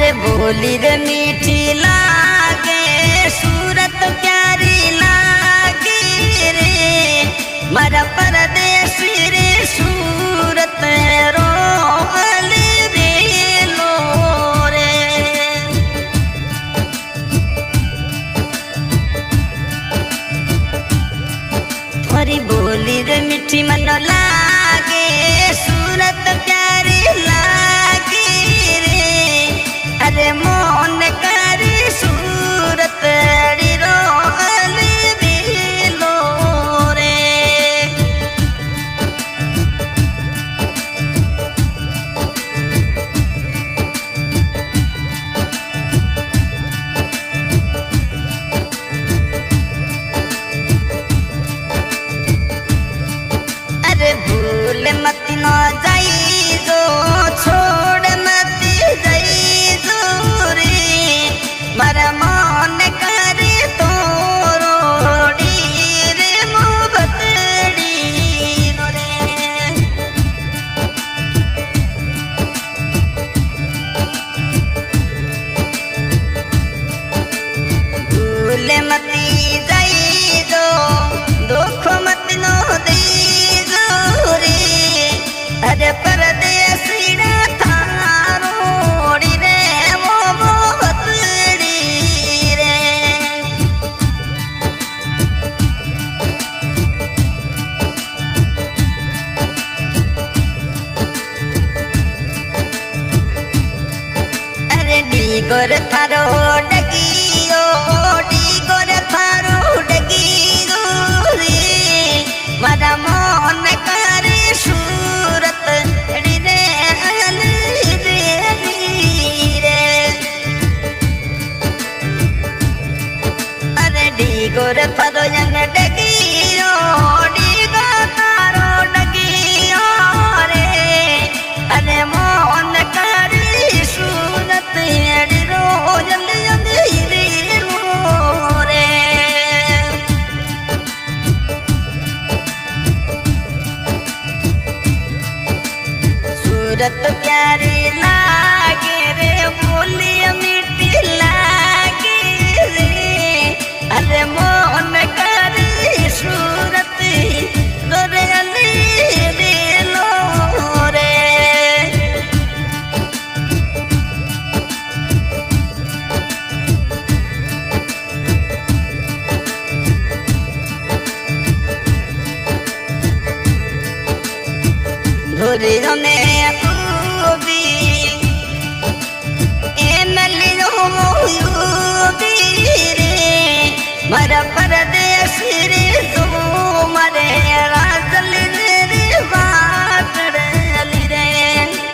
अरे बोली रे मीठी लागे सूरत प्यारी लागे रे मरा परदेसी रे सूरत रोल रे लो रे। थोड़ी बोली रे मीठी मन लागे सूरत प्यारी लागे रे अरे मोन करे सूरत रोल रे लो रे। अरे भूल मत न जाई जो छोड़ मत जाई जो रे मरा मन करे तो रोड़ी रे मोहब्बतड़ी रे। भूल मत जाई जो दुख मत नो दे अरे परदेसी थारोड़ी रे वो मोहब्बतड़ी रे। अरे डीगोर थारो डगियो डीगोर थारो डगियो रे मरा मन करे सूरत रे अल रे रे। अरे डीगोर थारो यंग डगियो डीगो थारो डगियो रे अरे मोन करे सूरत रो जल्दी जल्दी रे लो रे। सूरत प्यारी लागे रे बोली मीठी लागे रे अरे मोन करे सूरत रे अली रे लो रे। धोरे जने मरा परदेसी रे